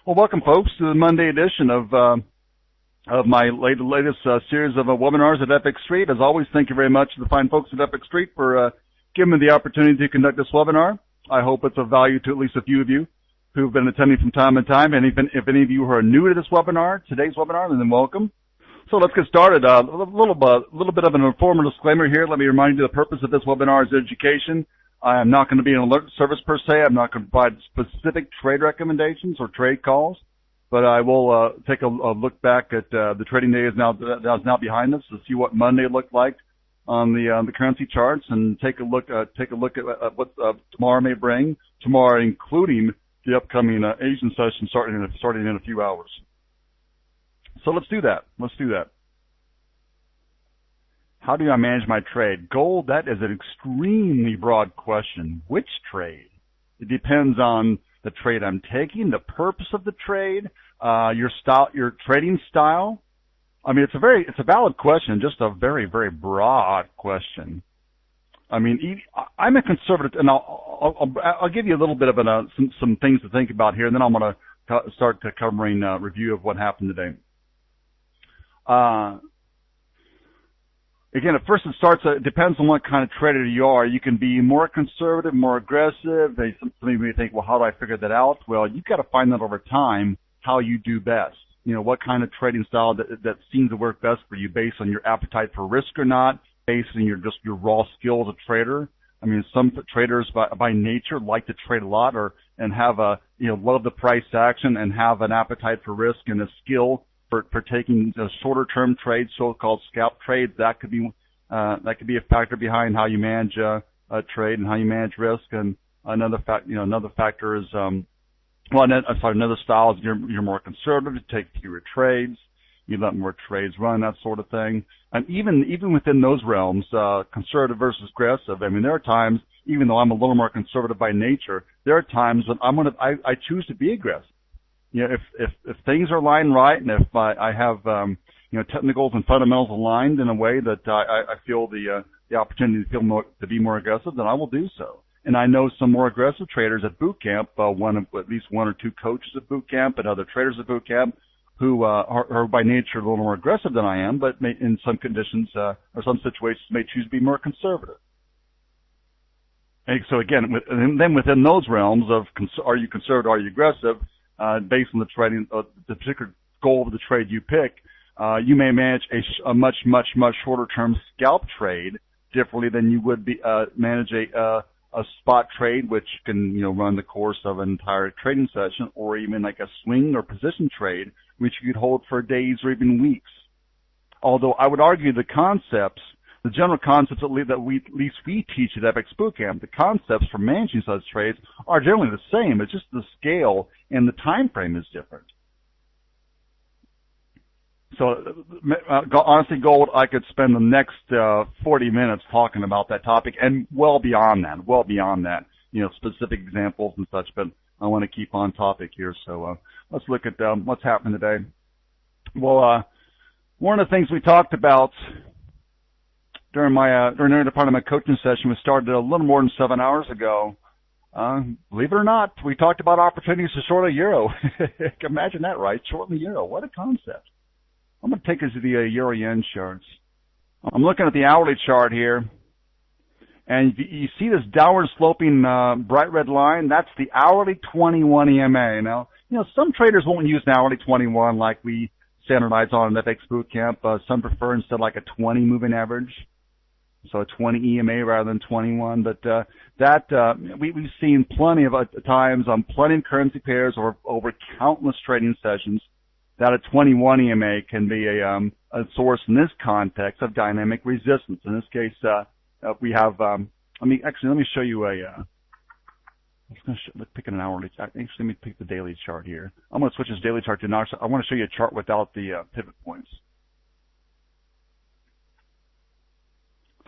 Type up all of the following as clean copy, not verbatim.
Well, welcome, folks, to the Monday edition of my latest series of webinars at Epic Street. As always, thank you very much to the fine folks at Epic Street for giving me the opportunity to conduct this webinar. I hope it's of value to at least a few of you who've been attending from time to time. And if any of you who are new to this webinar, today's webinar, then welcome. So let's get started. A little bit of an informal disclaimer here. Let me remind you the purpose of this webinar is education. I am not going to be an alert service per se. I'm not going to provide specific trade recommendations or trade calls, but I will take a look back at the trading day that is now behind us to see what Monday looked like on the currency charts, and take a look at what tomorrow may bring. Tomorrow, including the upcoming Asian session starting in a few hours. So let's do that. How do I manage my trade? Gold, that is an extremely broad question. Which trade? It depends on the trade I'm taking, the purpose of the trade, your style, your trading style. I mean, it's a valid question, just a very, very broad question. I mean, I'm a conservative, and I'll give you a little bit of some things to think about here, and then I'm going to start covering a review of what happened today. Again, at first it depends on what kind of trader you are. You can be more conservative, more aggressive. Some of you may think, well, how do I figure that out? Well, you've got to find out over time how you do best. You know, what kind of trading style that seems to work best for you based on your appetite for risk or not, based on your raw skill as a trader. I mean, some traders by nature like to trade a lot and have love the price action and have an appetite for risk and a skill for taking shorter term trades, so-called scalp trades. That could be a factor behind how you manage a trade and how you manage risk. And another factor is another style is you're more conservative, you take fewer trades, you let more trades run, that sort of thing. And even within those realms, conservative versus aggressive, I mean, there are times, even though I'm a little more conservative by nature, there are times when I choose to be aggressive. You know, if things are aligned right, and if I have technicals and fundamentals aligned in a way that I feel the opportunity to be more aggressive, then I will do so. And I know some more aggressive traders at boot camp, at least one or two coaches at boot camp and other traders at boot camp who are by nature a little more aggressive than I am, but may, in some conditions or some situations may choose to be more conservative. And so again, then within those realms of are you conservative, are you aggressive? Based on the trading, the particular goal of the trade you pick, you may manage a much shorter term scalp trade differently than you would manage a spot trade, which can run the course of an entire trading session, or even like a swing or position trade, which you could hold for days or even weeks. Although I would argue the general concepts at least we teach at Epic's Bootcamp, the concepts for managing such trades are generally the same. It's just the scale and the time frame is different. So honestly, gold, I could spend the next 40 minutes talking about that topic and well beyond that, specific examples and such, but I want to keep on topic here. So let's look at what's happening today. Well, one of the things we talked about during the part of my coaching session, we started a little more than 7 hours ago. Believe it or not, we talked about opportunities to short a euro. Imagine that, right? Shorting the euro. What a concept. I'm going to take us to the euro-yen charts. I'm looking at the hourly chart here, and you see this downward sloping bright red line? That's the hourly 21 EMA. Now, some traders won't use an hourly 21 like we standardize on at FX Bootcamp. Some prefer instead like a 20 moving average. So a 20 EMA rather than 21, but we've seen plenty of times on plenty of currency pairs or over countless trading sessions that a 21 EMA can be a source in this context of dynamic resistance. In this case, we have. Let me show you let's pick an hourly. Actually, let me pick the daily chart here. I'm going to switch this daily chart to now. I want to show you a chart without the pivot points.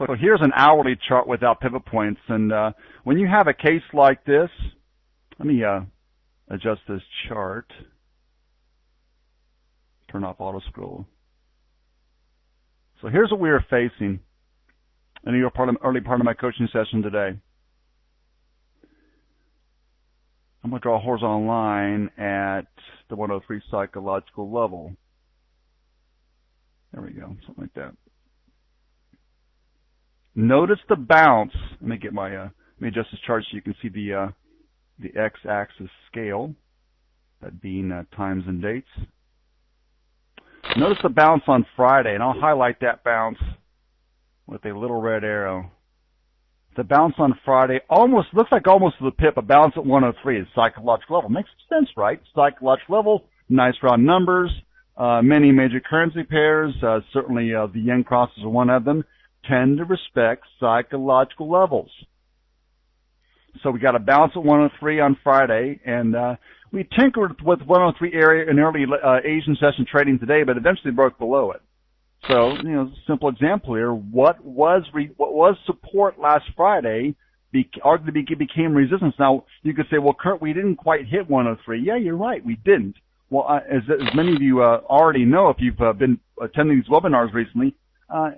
So here's an hourly chart without pivot points, and when you have a case like this, let me adjust this chart, turn off auto scroll. So here's what we were facing in the early part of my coaching session today. I'm going to draw a horizontal line at the 103 psychological level. There we go, something like that. Notice the bounce. Let me get my let me adjust this chart so you can see the x-axis scale, that being times and dates. Notice the bounce on Friday, and I'll highlight that bounce with a little red arrow. The bounce on Friday almost looks like almost to the pip. A bounce at 103 is psychological level. Makes sense, right? Psychological level, nice round numbers. Many major currency pairs, certainly the yen crosses are one of them, tend to respect psychological levels. So we got a bounce at 103 on Friday, and we tinkered with 103 area in early Asian session trading today, but eventually broke below it. So, simple example here. What was support last Friday arguably became resistance. Now, you could say, well, Curt, we didn't quite hit 103. Yeah, you're right, we didn't. Well, as many of you already know, if you've been attending these webinars recently, I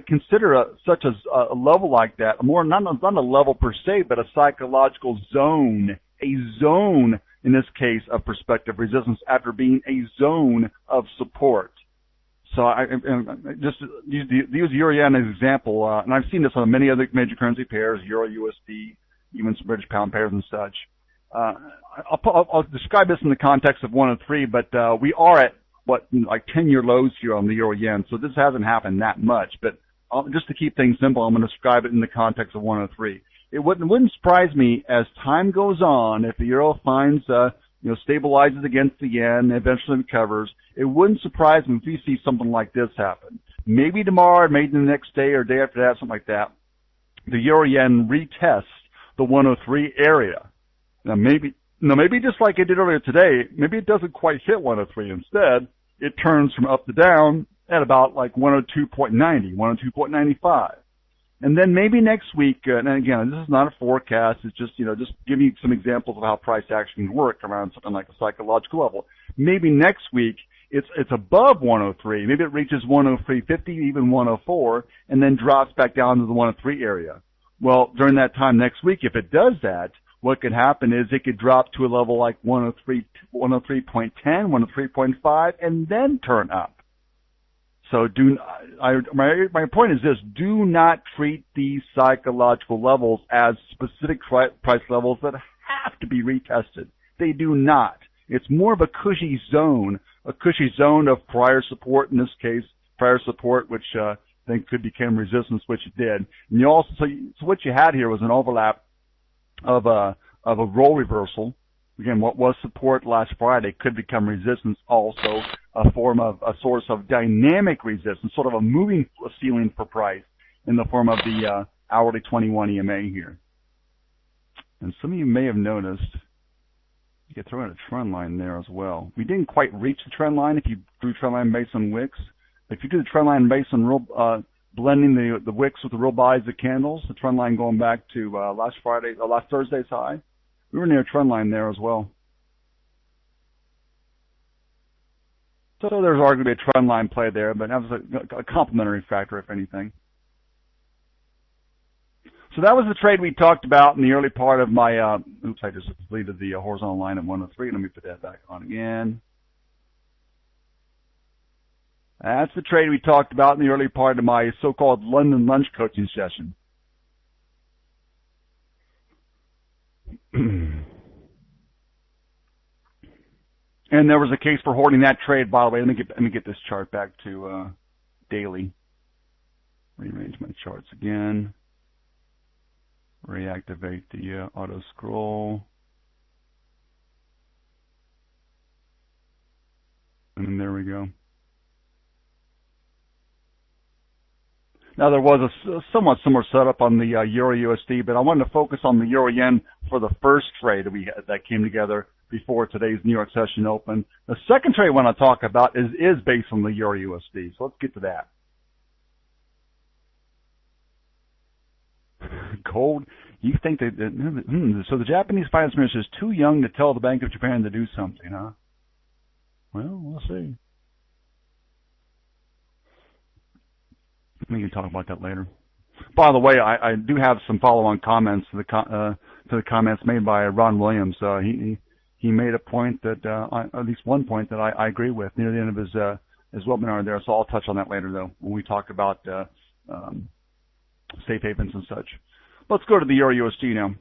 consider such a level like that not a level per se, but a psychological zone, a zone in this case of prospective resistance after being a zone of support. So I just use euro yen as an example, and I've seen this on many other major currency pairs, euro USD, even some British pound pairs and such. I'll describe this in the context of 103, but we are at like 10-year lows here on the euro yen, so this hasn't happened that much. But just to keep things simple, I'm going to describe it in the context of 103. It wouldn't surprise me as time goes on if the euro finds stabilizes against the yen, eventually recovers. It wouldn't surprise me if we see something like this happen. Maybe tomorrow, maybe the next day or day after that, something like that. The euro yen retests the 103 area. Now maybe just like it did earlier today, maybe it doesn't quite hit 103. Instead, it turns from up to down at about like 102.90, 102.95. And then maybe next week, and again, this is not a forecast, it's just giving you some examples of how price action can work around something like a psychological level. Maybe next week, it's above 103. Maybe it reaches 103.50, even 104, and then drops back down to the 103 area. Well, during that time next week, if it does that, what could happen is it could drop to a level like 103, 103.10, 103.5, and then turn up. So my point is this: do not treat these psychological levels as specific price levels that have to be retested. They do not. It's more of a cushy zone of prior support. In this case, prior support, which then could become resistance, which it did. And you also so what you had here was an overlap of a role reversal. Again, what was support last Friday could become resistance, also a source of dynamic resistance, sort of a moving ceiling for price in the form of the hourly 21 EMA here. And some of you may have noticed, you could throw in a trend line there as well. We didn't quite reach the trend line if you drew trend line based on wicks. If you do the trend line based on blending the wicks with the real buys of candles, the trend line going back to last Thursday's high, we were near a trend line there as well. So there's arguably a trend line play there, but that was a complementary factor, if anything. So that was the trade we talked about in the early part of my, I just deleted the horizontal line at 103. Let me put that back on again. That's the trade we talked about in the early part of my so-called London lunch coaching session. And there was a case for holding that trade, by the way. Let me get this chart back to daily. Rearrange my charts again. Reactivate the auto scroll. And there we go. Now, there was a somewhat similar setup on the Euro USD, but I wanted to focus on the Euro Yen for the first trade that came together before today's New York session open. The second trade I want to talk about is based on the Euro USD, so let's get to that. Gold, you think that, so the Japanese finance minister is too young to tell the Bank of Japan to do something, huh? Well, we'll see. We can talk about that later. By the way, I do have some follow-on comments to to the comments made by Ron Williams. He made a point that at least one point that I agree with near the end of his webinar there. So I'll touch on that later though when we talk about safe havens and such. Let's go to the Euro USD now.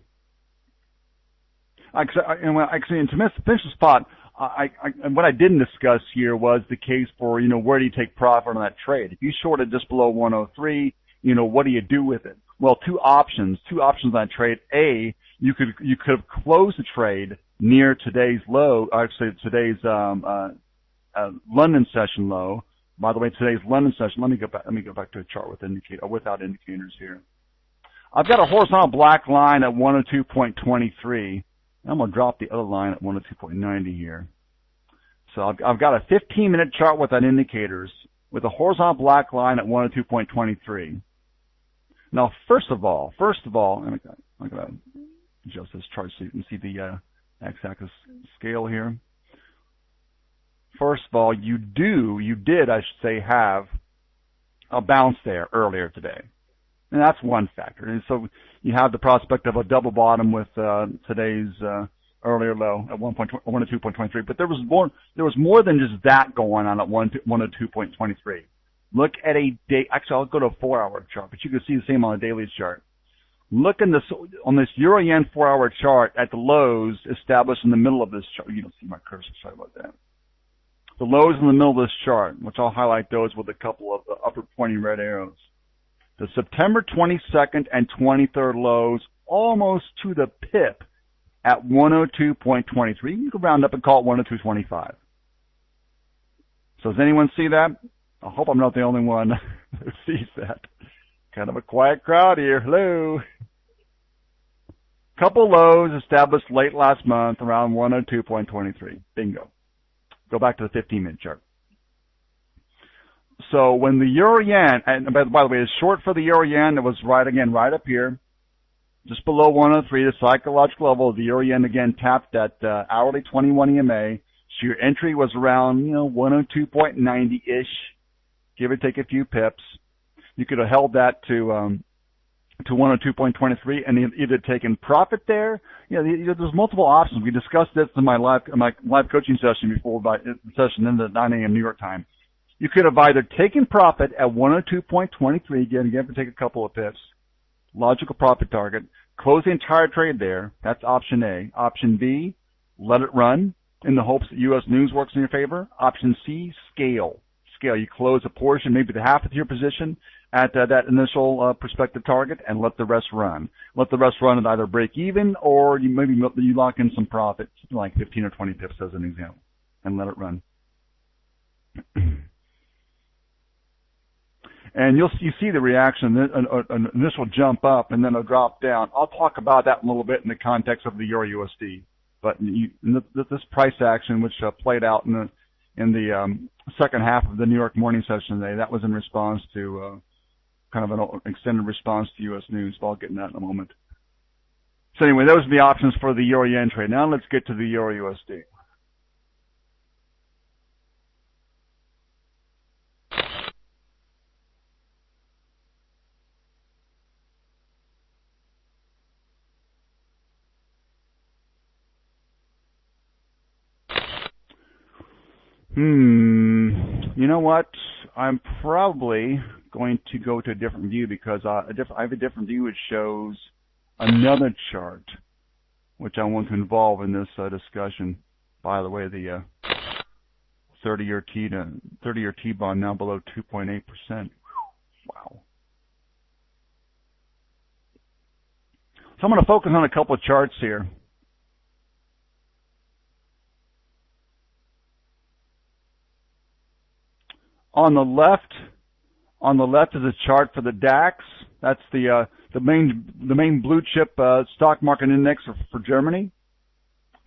Actually, and to finish the spot, what I didn't discuss here was the case for, where do you take profit on that trade? If you shorted just below 103, what do you do with it? Well, two options on that trade. A, you could have closed the trade near today's low, actually today's London session low. By the way, today's London session, let me go back to a chart without indicators here. I've got a horizontal black line at 102.23. I'm going to drop the other line at 102.90 here. So I've got a 15-minute chart without indicators with a horizontal black line at 102.23. Now, first of all, I'm going to adjust this chart so you can see the x-axis scale here. First of all, you did, I should say, have a bounce there earlier today. And that's one factor. And so you have the prospect of a double bottom with today's earlier low at 102.23. But there was more than just that going on at 102.23. Look at a day. Actually, I'll go to a 4-hour chart, but you can see the same on a daily chart. Look on this Euro Yen 4-hour chart at the lows established in the middle of this chart. You don't see my cursor. Sorry about that. The lows in the middle of this chart, which I'll highlight those with a couple of upper pointing red arrows. The September 22nd and 23rd lows almost to the pip at 102.23. You can round up and call it 102.25. So does anyone see that? I hope I'm not the only one who sees that. Kind of a quiet crowd here. Hello. Couple lows established late last month around 102.23. Bingo. Go back to the 15-minute chart. So when the Euro Yen, and by the way, it's short for the Euro Yen, it was right up here, just below 103, the psychological level of the Euro Yen again tapped that hourly 21 EMA. So your entry was around, 102.90-ish, give or take a few pips. You could have held that to 102.23 and either taken profit there. There's multiple options. We discussed this in my live coaching session before, by session into 9 a.m. New York time. You could have either taken profit at 102.23, again, to take a couple of pips, logical profit target, close the entire trade there. That's option A. Option B, let it run in the hopes that U.S. news works in your favor. Option C, scale. You close a portion, maybe the half of your position at that initial prospective target, and let the rest run. Let the rest run at either break even, or you lock in some profit, like 15 or 20 pips as an example, and let it run. And you see the reaction, an initial jump up and then a drop down. I'll talk about that a little bit in the context of the Euro USD. But this price action, which played out in the second half of the New York morning session today, that was in response to kind of an extended response to U.S. news. But I'll get into that in a moment. So anyway, those are the options for the Euro Yen trade. Now let's get to the Euro USD. You know what? I'm probably going to go to a different view because I have a different view which shows another chart, which I want to involve in this discussion. By the way, the 30-year T-bond now below 2.8%. Wow. So I'm going to focus on a couple of charts here. On the left is a chart for the DAX. That's the main blue chip stock market index for Germany.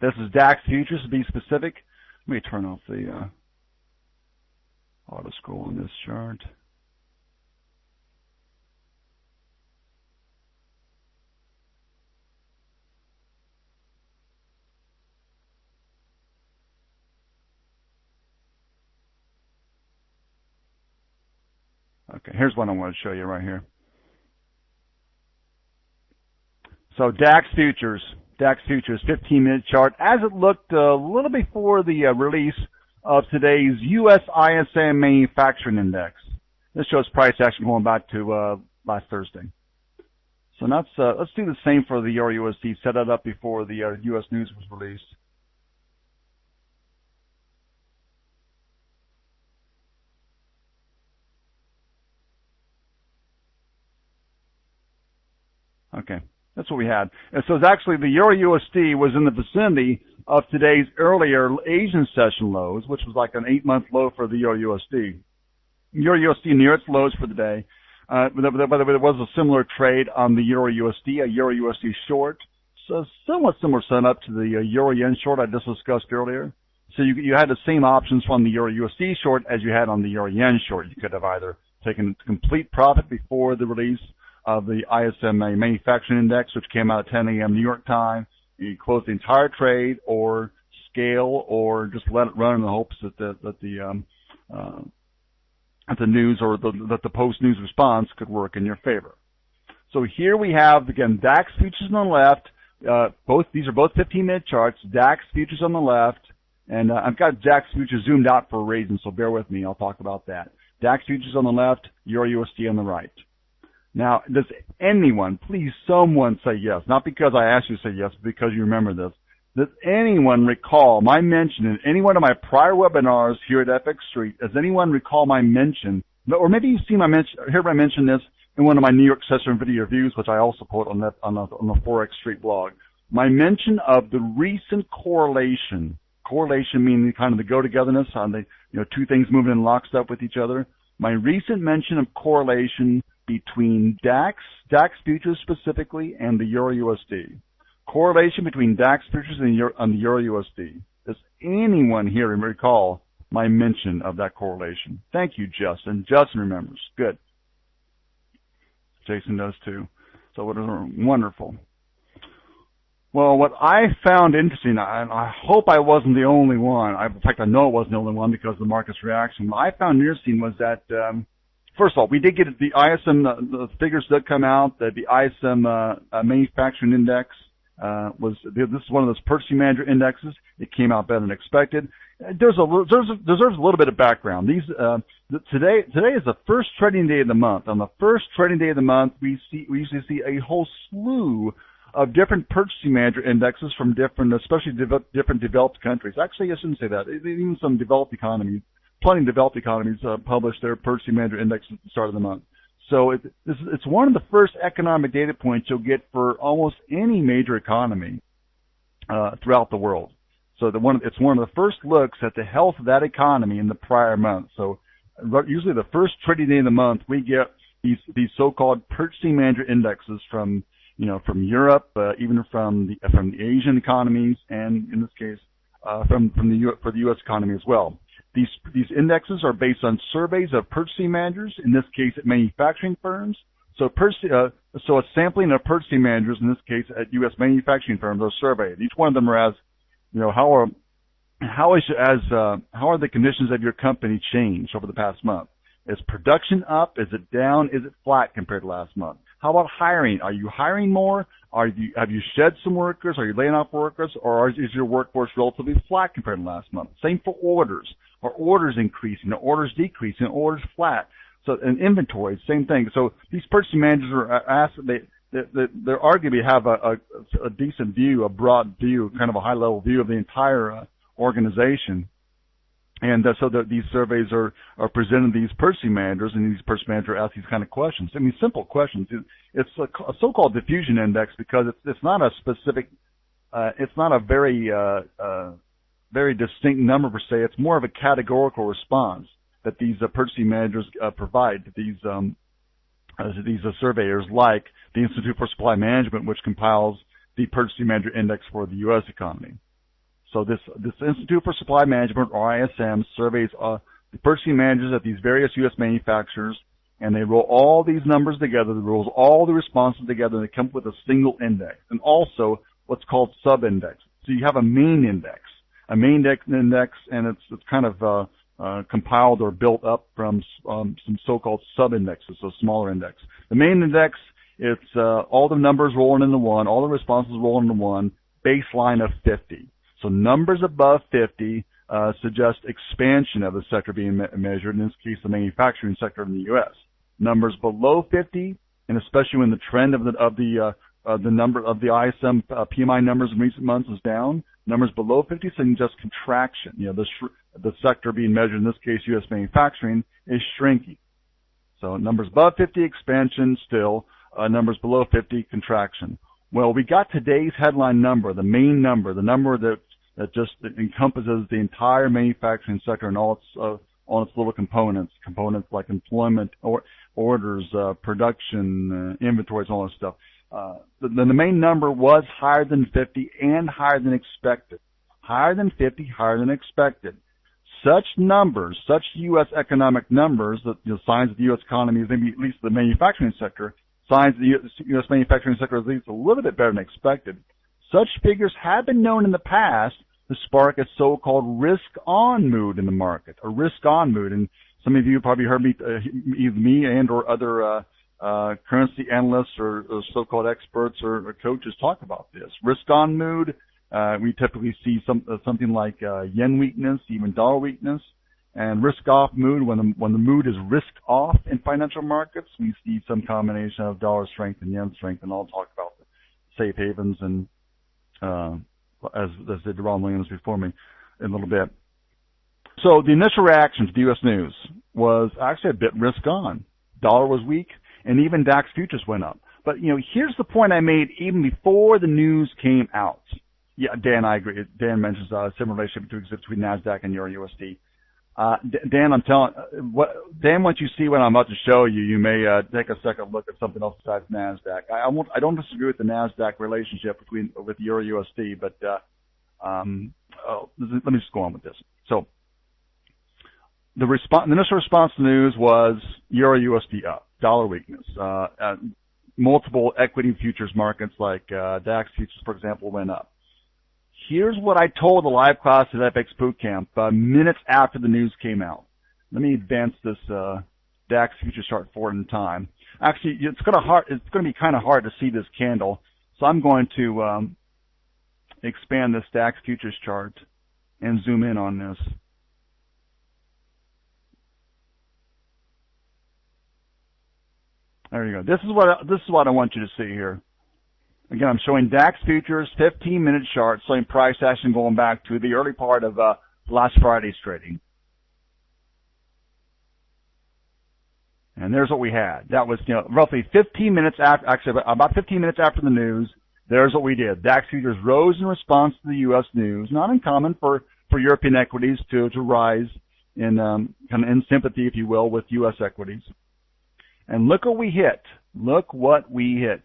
This is DAX futures to be specific. Let me turn off the auto scroll on this chart. Okay, here's what I want to show you right here. So DAX futures, 15-minute chart, as it looked a little before the release of today's U.S. ISM Manufacturing Index. This shows price action going back to last Thursday. So let's do the same for the Euro USD. Set it up before the U.S. news was released. Okay, that's what we had. And so it's actually the Euro USD was in the vicinity of today's earlier Asian session lows, which was like an 8-month low for the Euro USD. Euro USD near its lows for the day. But there was a similar trade on the Euro USD, a Euro USD short. So somewhat similar setup to the Euro Yen short I just discussed earlier. So you had the same options on the Euro USD short as you had on the Euro Yen short. You could have either taken complete profit before the release of the ISM Manufacturing Index, which came out at 10 a.m. New York time. You close the entire trade, or scale, or just let it run in the hopes that the news or that the post-news response could work in your favor. So here we have, again, DAX futures on the left. These are both 15-minute charts. DAX futures on the left, and I've got DAX futures zoomed out for a reason, so bear with me. I'll talk about that. DAX futures on the left, Euro USD on the right. Now, does anyone, please someone say yes, not because I asked you to say yes, but because you remember this. Does anyone recall my mention in any one of my prior webinars here at FX Street? Does anyone recall my mention, or maybe you've seen my mention, heard I mention this in one of my New York session video reviews, which I also put on the Forex Street blog. My mention of the recent correlation meaning kind of the go-togetherness on the, two things moving in lockstep with each other. My recent mention of correlation between DAX futures specifically, and the Euro USD. Correlation between DAX futures and the Euro USD. Does anyone here recall my mention of that correlation? Thank you, Justin. Justin remembers. Good. Jason does too. So wonderful. Well, what I found interesting, and I hope I wasn't the only one. In fact, I know I wasn't the only one because of the market's reaction. What I found interesting was that, first of all, we did get the ISM, the figures that come out, that the ISM Manufacturing Index this is one of those purchasing manager indexes. It came out better than expected. Deserves a little bit of background. Today is the first trading day of the month. On the first trading day of the month, we usually see a whole slew of different purchasing manager indexes from different, especially different developed countries. Actually, I shouldn't say that. Even some developed economies, plenty of developed economies publish their purchasing manager index at the start of the month. So it's one of the first economic data points you'll get for almost any major economy throughout the world. So it's one of the first looks at the health of that economy in the prior month. So usually the first trading day of the month, we get these so-called purchasing manager indexes from Europe, even from the Asian economies, and in this case for the U.S. economy as well. These indexes are based on surveys of purchasing managers, in this case at manufacturing firms. So a sampling of purchasing managers, in this case at U.S. manufacturing firms, are surveyed. Each one of them are how are the conditions of your company changed over the past month? Is production up? Is it down? Is it flat compared to last month? How about hiring? Are you hiring more? Have you shed some workers? Are you laying off workers? Or is your workforce relatively flat compared to last month? Same for orders. Are orders increasing? Are orders decreasing? Are orders flat? So, and inventory, same thing. So these purchasing managers are asked, they arguably have a decent view, a broad view, kind of a high-level view of the entire organization. And so these surveys are presented to these purchasing managers, and these purchasing managers ask these kind of questions. I mean, simple questions. It's a so-called diffusion index because it's not a specific, it's not a very distinct number per se. It's more of a categorical response that these purchasing managers provide to these surveyors, like the Institute for Supply Management, which compiles the Purchasing Manager Index for the U.S. economy. So this Institute for Supply Management, or ISM, surveys the purchasing managers at these various U.S. manufacturers, and they roll all these numbers together, they roll all the responses together, and they come up with a single index, and also what's called sub-index. So you have a main index, and it's kind of compiled or built up from some so-called sub-indexes, so smaller index. The main index It's all the numbers rolling into one, all the responses rolling into one, baseline of 50. So numbers above 50 suggest expansion of the sector being measured, in this case the manufacturing sector in the U.S. Numbers below 50, and especially when the trend of the number of the ISM PMI numbers in recent months is down, numbers below 50 suggest contraction. The sector being measured, in this case U.S. manufacturing, is shrinking. So numbers above 50 expansion still, numbers below 50 contraction. Well, we got today's headline number, the main number, the number that just encompasses the entire manufacturing sector and all its little components like employment or orders, production, inventories, all that stuff. The main number was higher than 50 and higher than expected. Higher than 50, higher than expected. Such numbers, such U.S. economic numbers, signs that the U.S. economy, maybe at least the manufacturing sector, signs that the U.S. manufacturing sector is at least a little bit better than expected. Such figures have been known in the past to spark a so-called risk-on mood in the market, a risk-on mood. And some of you probably heard me, either me and or other currency analysts or so-called experts or coaches talk about this. Risk-on mood, we typically see something like yen weakness, even dollar weakness. And risk-off mood, when the mood is risk-off in financial markets, we see some combination of dollar strength and yen strength, and I'll talk about the safe havens and as did Ron Williams before me in a little bit. So the initial reaction to the U.S. news was actually a bit risk-on. Dollar was weak, and even DAX futures went up. But, here's the point I made even before the news came out. Yeah, Dan, I agree. Dan mentions a similar relationship between NASDAQ and Euro USD. Dan, Dan, once you see what I'm about to show you, you may take a second look at something else besides NASDAQ. I don't disagree with the NASDAQ relationship with Euro USD, but let me just go on with this. So the initial response to the news was Euro USD up, dollar weakness. Multiple equity futures markets like DAX futures, for example, went up. Here's what I told the live class at FX Bootcamp minutes after the news came out. Let me advance this DAX future chart forward in time. Actually, it's going to be kind of hard to see this candle, so I'm going to expand this DAX futures chart and zoom in on this. There you go. This is what I want you to see here. Again, I'm showing DAX futures 15-minute chart, showing price action going back to the early part of last Friday's trading. And there's what we had. That was, roughly 15 minutes after, actually about 15 minutes after the news. There's what we did. DAX futures rose in response to the U.S. news. Not uncommon for European equities to rise in kind of in sympathy, if you will, with U.S. equities. And look what we hit. Look what we hit.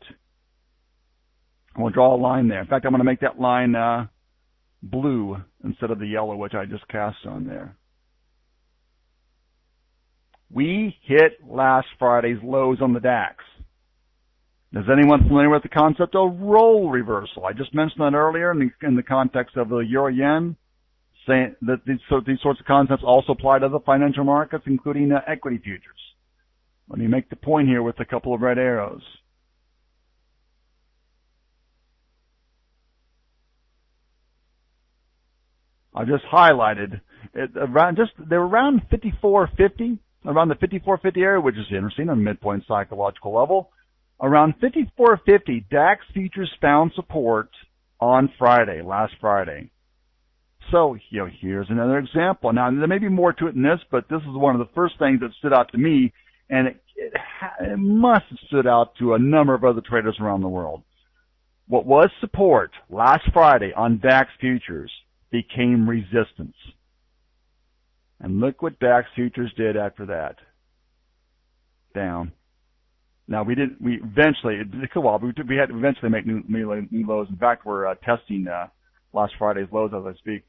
We'll draw a line there. In fact, I'm going to make that line blue instead of the yellow, which I just cast on there. We hit last Friday's lows on the DAX. Is anyone familiar with the concept of role reversal? I just mentioned that earlier in the context of the euro-yen, saying that these sorts of concepts also apply to the financial markets, including equity futures. Let me make the point here with a couple of red arrows. I just highlighted it they're around 54.50, around the 54.50 area, which is interesting on midpoint psychological level. Around 54.50, DAX futures found support on Friday, last Friday. So, here's another example. Now, there may be more to it than this, but this is one of the first things that stood out to me, and it must have stood out to a number of other traders around the world. What was support last Friday on DAX futures became resistance. And look what DAX futures did after that. Down. Now we eventually, it took a while, but we had to eventually make new lows. In fact, we're testing last Friday's lows as I speak.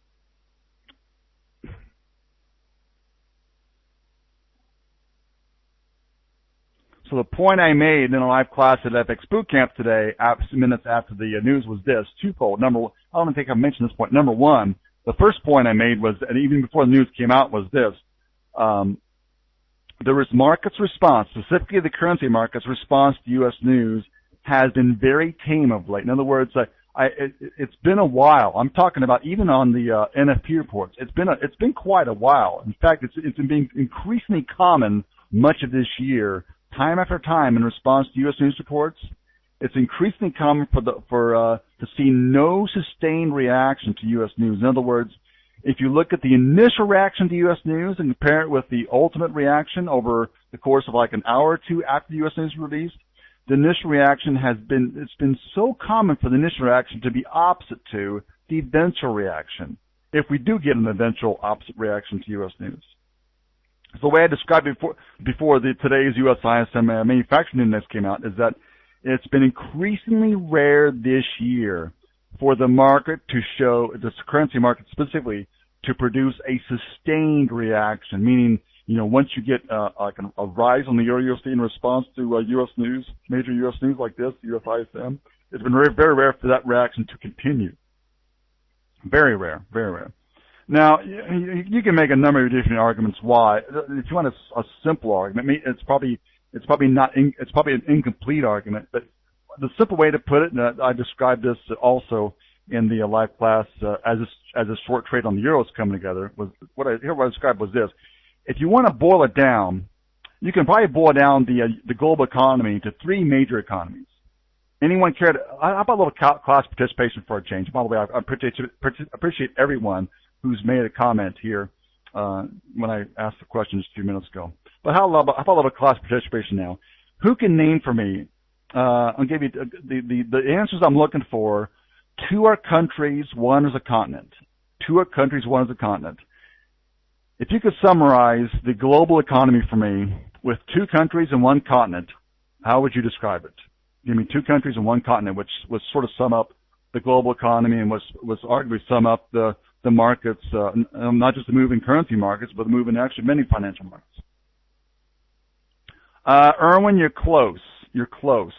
So the point I made in a live class at FX Bootcamp today, minutes after the news, was this, twofold. I don't think I've mentioned this point. Number one, the first point I made was, and even before the news came out, was this. There was market's response, specifically the currency market's response to U.S. news, has been very tame of late. In other words, it's been a while. I'm talking about even on the NFP reports. It's been quite a while. In fact, it's been increasingly common much of this year, time after time, in response to U.S. news reports. It's increasingly common to see no sustained reaction to U.S. news. In other words, if you look at the initial reaction to U.S. news and compare it with the ultimate reaction over the course of like an hour or two after the U.S. news is released, the initial reaction it's been so common for the initial reaction to be opposite to the eventual reaction, if we do get an eventual opposite reaction to U.S. news. So the way I described it before today's U.S. ISM manufacturing index came out is that it's been increasingly rare this year for the market to show, the currency market specifically, to produce a sustained reaction, meaning, once you get like a rise on the Euro-USD in response to U.S. news, major U.S. news like this, the U.S. ISM, it's been very, very rare for that reaction to continue. Very rare, very rare. Now, you can make a number of different arguments why. If you want a simple argument, it's probably an incomplete argument, but the simple way to put it, and I described this also in the live class as a short trade on the euros coming together, was what I described was this. If you want to boil it down, you can probably boil down the global economy to three major economies. Anyone care to, how about a little class participation for a change? By the way, I appreciate everyone who's made a comment here when I asked the question just a few minutes ago. But how about a little class participation now? Who can name for me, I'll give you the answers I'm looking for. Two are countries, one is a continent. Two are countries, one is a continent. If you could summarize the global economy for me with two countries and one continent, how would you describe it? Give me two countries and one continent, which would sort of sum up the global economy and was arguably sum up the markets, not just the moving currency markets, but the moving actually many financial markets. Erwin, you're close. You're close.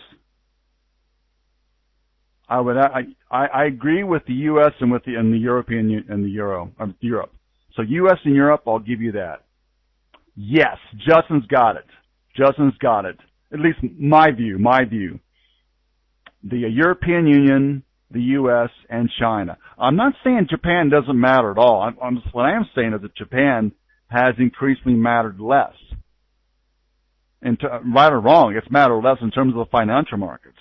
I agree with the U.S. and the European and the Euro, Europe. So U.S. and Europe, I'll give you that. Yes, Justin's got it. Justin's got it. At least my view. The European Union, the U.S., and China. I'm not saying Japan doesn't matter at all. What I am saying is that Japan has increasingly mattered less. And right or wrong, it's mattered less in terms of the financial markets.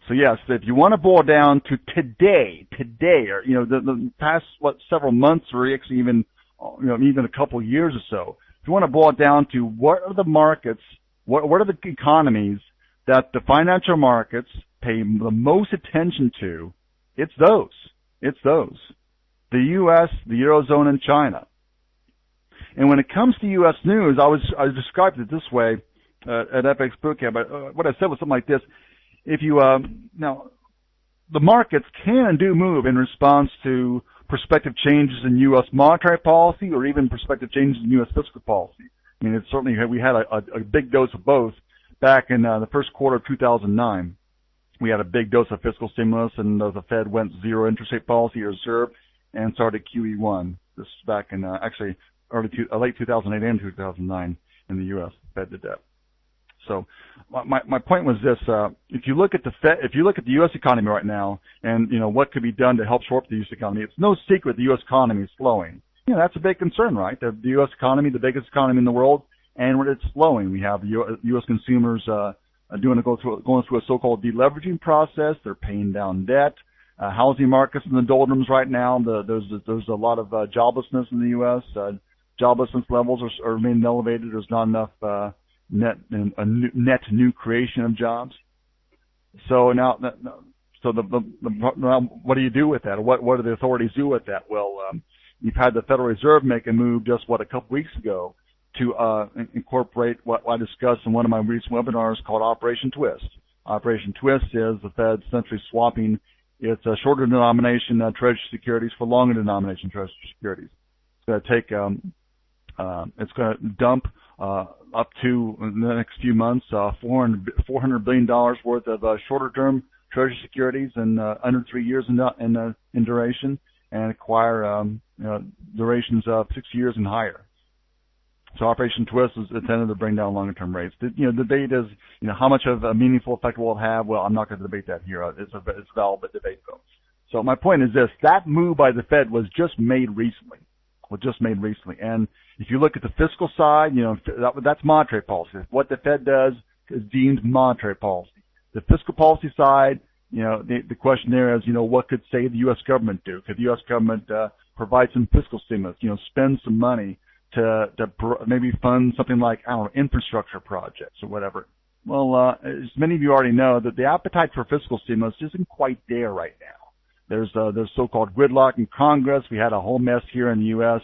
So yes, if you want to boil down to today, or the past several months, or actually even a couple of years or so, if you want to boil it down to what are the markets, what are the economies that the financial markets pay the most attention to, it's those. The U.S., the Eurozone, and China. And when it comes to U.S. news, I described it this way at FX Bootcamp. What I said was something like this. If you now, the markets can and do move in response to prospective changes in U.S. monetary policy or even prospective changes in U.S. fiscal policy. I mean, it's certainly we had a big dose of both back in the first quarter of 2009. We had a big dose of fiscal stimulus, and the Fed went zero interest rate policy or reserve and started QE1. This is back in actually late 2008 and 2009 in the U.S. Fed did that. So my point was this: if you look at the U.S. economy right now, and what could be done to help shore up the U.S. economy, it's no secret the U.S. economy is slowing. That's a big concern, right? The U.S. economy, the biggest economy in the world, and it's slowing. We have U.S. consumers going through a so-called deleveraging process. They're paying down debt. Housing markets in the doldrums right now. There's a lot of joblessness in the U.S. Joblessness levels are remaining elevated. There's not enough net new creation of jobs. So now what do you do with that? What do the authorities do with that? Well, you've had the Federal Reserve make a move just a couple weeks ago to incorporate what I discussed in one of my recent webinars called Operation Twist. Operation Twist is the Fed essentially swapping its shorter denomination Treasury securities for longer denomination Treasury securities. It's going to take it's going to dump up to in the next few months $400 billion worth of shorter-term Treasury securities in under 3 years in duration, and acquire durations of 6 years and higher. So Operation Twist is intended to bring down longer-term rates. The debate is, how much of a meaningful effect will it have? Well, I'm not going to debate that here. It's valid debate, though. So my point is this: that move by the Fed was just made recently. And if you look at the fiscal side, that's monetary policy. What the Fed does is deemed monetary policy. The fiscal policy side, the question there is, what could, say, the U.S. government do? Could the U.S. government provide some fiscal stimulus, spend some money to maybe fund something like, infrastructure projects or whatever? Well, as many of you already know, that the appetite for fiscal stimulus isn't quite there right now. There's so-called gridlock in Congress. We had a whole mess here in the U.S.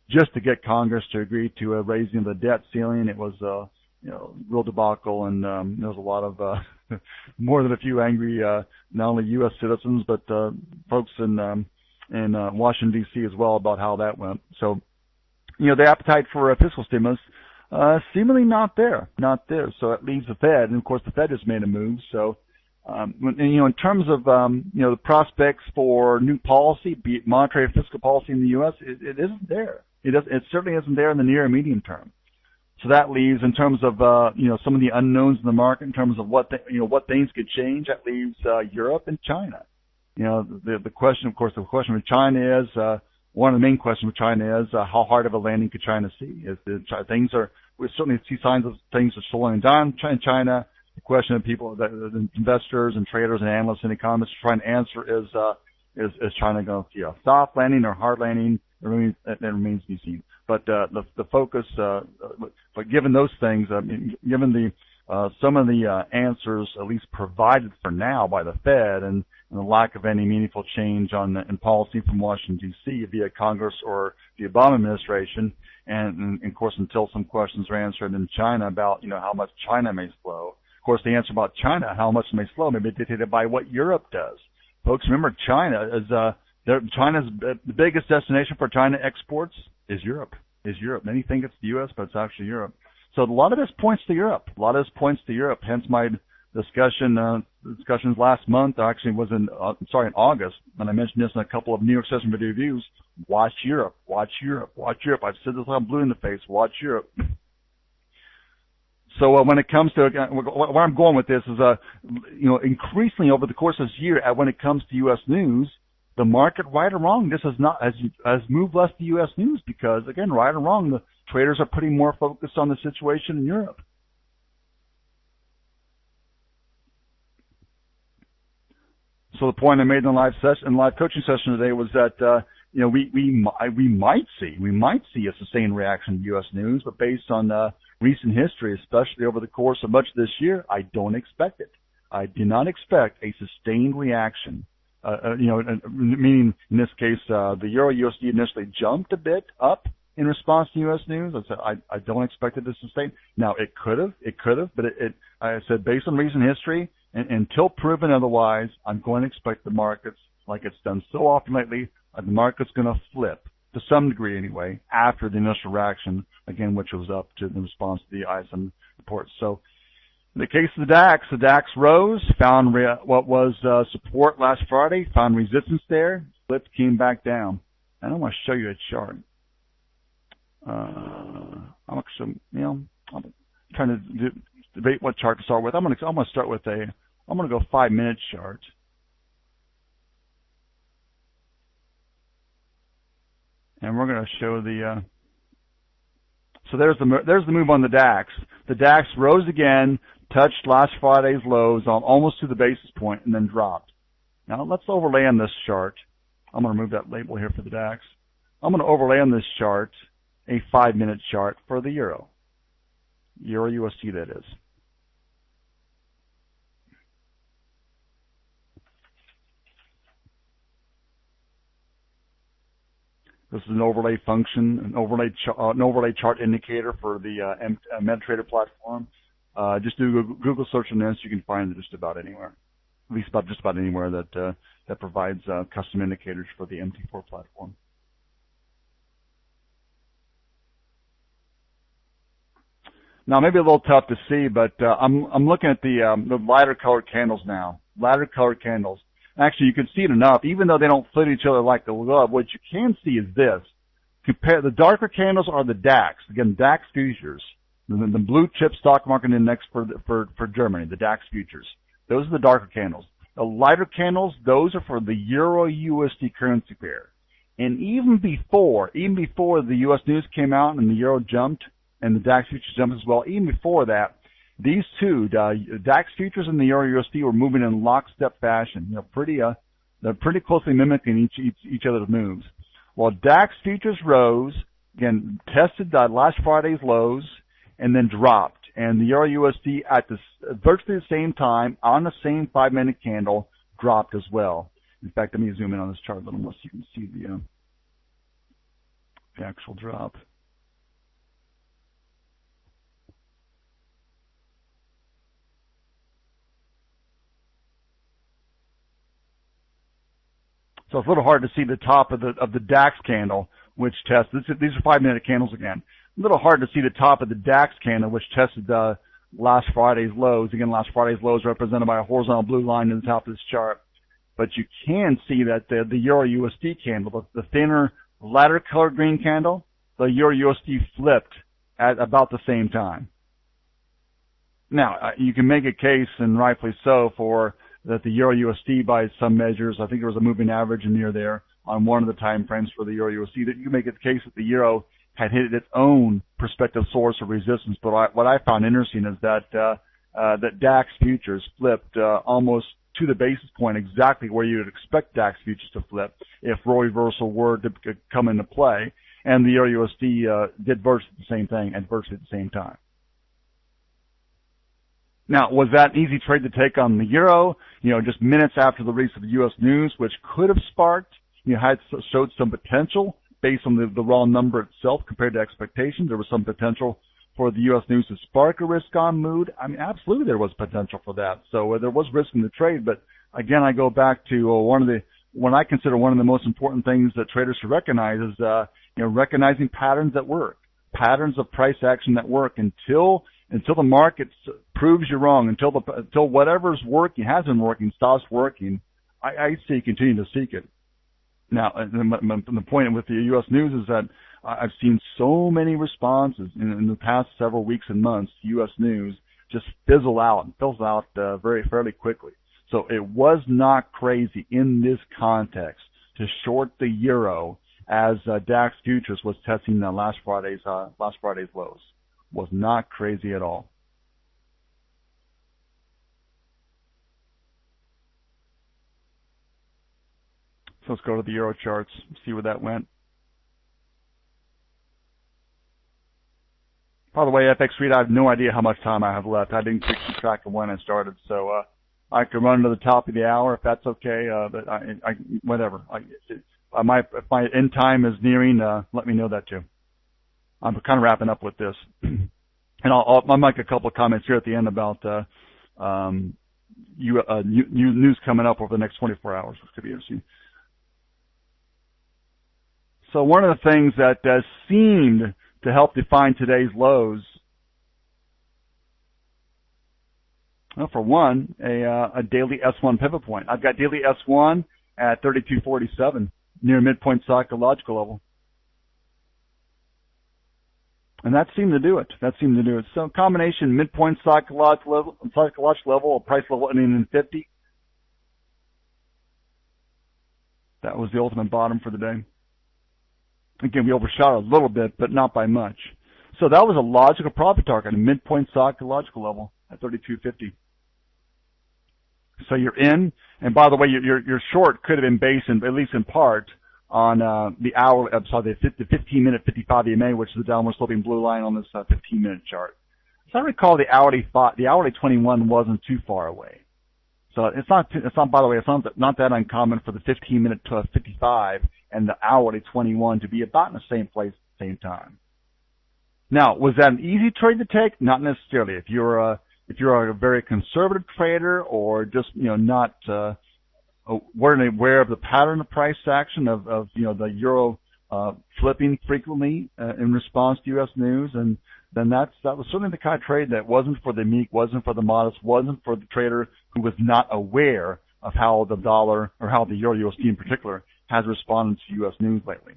just to get Congress to agree to raising the debt ceiling. It was real debacle, and there was a lot of more than a few angry not only U.S. citizens but folks in Washington D.C. as well about how that went. So the appetite for fiscal stimulus seemingly not there. So it leaves the Fed, and of course the Fed has made a move. So in terms of the prospects for new policy, be it monetary or fiscal policy in the U.S., it isn't there. It certainly isn't there in the near and medium term. So that leaves, in terms of some of the unknowns in the market, in terms of what things could change. That leaves Europe and China. The question with China is one of the main questions with China is how hard of a landing could China see? We certainly see signs of things are slowing down in China. The question of people, the investors and traders and analysts and economists are trying to answer is China going to see a soft landing or hard landing? It remains to be seen. But the focus, but given those things, given some of the answers at least provided for now by the Fed, and the lack of any meaningful change in policy from Washington D.C. via Congress or the Obama administration, and of course until some questions are answered in China about how much China may slow. Of course, the answer about China, how much it may slow, may be dictated by what Europe does. Folks, remember, China's the biggest destination for China exports is Europe. Many think it's the U.S., but it's actually Europe. So a lot of this points to Europe. Hence my discussions last month actually was in August, when I mentioned this in a couple of New York Session video reviews. Watch Europe. I've said this on blue in the face. Watch Europe. So when it comes to where I'm going with this is, increasingly over the course of this year, when it comes to U.S. news, the market, right or wrong, this has moved less to U.S. news because, again, right or wrong, the traders are putting more focus on the situation in Europe. So the point I made in the live coaching session today was that we might see a sustained reaction to U.S. news, but based on recent history, especially over the course of much of this year, I don't expect it. I do not expect a sustained reaction. Meaning in this case, the Euro USD initially jumped a bit up in response to U.S. news. I don't expect it to sustain. Now it could have, but I said based on recent history, and until proven otherwise, I'm going to expect the markets, like it's done so often lately, the market's going to flip to some degree anyway after the initial reaction, again, which was up to the response to the ISM report. So in the case of the DAX rose, found what was support last Friday, found resistance there, flipped, came back down. And I want to show you a chart. I'm trying to debate what chart to start with. I'm going to start with I'm going to go 5-minute chart. And we're going to show so there's the move on the DAX. The DAX rose again, touched last Friday's lows almost to the basis point, and then dropped. Now let's overlay on this chart. I'm going to remove that label here for the DAX. I'm going to overlay on this chart a 5-minute chart for the Euro USD, that is. This is an overlay function, an overlay chart indicator for the MetaTrader platform. Just do a Google search on this. You can find it just about anywhere, at least just about anywhere that provides custom indicators for the MT4 platform. Now, maybe a little tough to see, but I'm looking at the lighter colored candles now. Lighter colored candles. Actually, you can see it enough, even though they don't fit each other like the glove. What you can see is this. Compare the darker candles are the DAX. Again, DAX futures, the blue chip stock market index for Germany, the DAX futures. Those are the darker candles. The lighter candles, those are for the Euro USD currency pair. And even before the U.S. news came out and the Euro jumped and the DAX futures jumped as well, even before that, these two, DAX futures and the Euro USD, were moving in lockstep fashion. They're pretty closely mimicking each other's moves. While DAX futures rose, again, tested last Friday's lows, and then dropped. And the Euro USD at virtually the same time, on the same 5-minute candle, dropped as well. In fact, let me zoom in on this chart a little more so you can see the actual drop. So it's a little hard to see the top of the DAX candle, which tested. These are 5-minute candles again. A little hard to see the top of the DAX candle, which tested last Friday's lows. Again, last Friday's lows represented by a horizontal blue line in the top of this chart. But you can see that the Euro USD candle, the thinner, lighter colored green candle, the Euro USD flipped at about the same time. Now, you can make a case, and rightfully so, for that the Euro USD, by some measures, I think there was a moving average in near there on one of the time frames for the Euro USD, that you can make a case that the Euro had hit its own prospective source of resistance. But what I found interesting is that that DAX futures flipped almost to the basis point, exactly where you would expect DAX futures to flip if role reversal were to come into play, and the Euro USD did virtually the same thing at virtually the same time. Now, was that an easy trade to take on the Euro? Just minutes after the release of the U.S. news, which could have sparked, showed some potential based on the raw number itself compared to expectations. There was some potential for the U.S. news to spark a risk-on mood. I mean, absolutely there was potential for that. So there was risk in the trade, but again, I go back to what I consider one of the most important things that traders should recognize is, recognizing patterns that work, patterns of price action that work until the market proves you wrong, until whatever's working, has been working, stops working. I say continue to seek it. Now, the point with the U.S. news is that I've seen so many responses in the past several weeks and months to U.S. news just fizzle out fairly quickly. So it was not crazy in this context to short the Euro as DAX futures was testing last Friday's lows. Was not crazy at all. So let's go to the Euro charts, see where that went. By the way, FX Read, I have no idea how much time I have left. I didn't keep track of when I started, so I can run to the top of the hour if that's okay. But whatever. If my end time is nearing, let me know that too. I'm kind of wrapping up with this, and I'll make a couple of comments here at the end about news coming up over the next 24 hours, which could be interesting. So one of the things that seemed to help define today's lows, well, for one, a daily S1 pivot point. I've got daily S1 at 32.47, near midpoint psychological level. And that seemed to do it. So combination midpoint psychological level, price level ending in 50. That was the ultimate bottom for the day. Again, we overshot a little bit, but not by much. So that was a logical profit target, a midpoint psychological level at 32.50. So you're in, and by the way, your short could have been based at least in part on the 15-minute 55 EMA, which is the downward sloping blue line on this 15-minute chart. So I recall the hourly 21 wasn't too far away. So it's not. By the way, it's not that uncommon for the 15-minute to 55 and the hourly 21 to be about in the same place at the same time. Now, was that an easy trade to take? Not necessarily. If you're a very conservative trader, or just not aware of the pattern of price action of the Euro flipping frequently in response to U.S. news, and then that was certainly the kind of trade that wasn't for the meek, wasn't for the modest, wasn't for the trader who was not aware of how the dollar, or how the Euro USD in particular, has responded to U.S. news lately.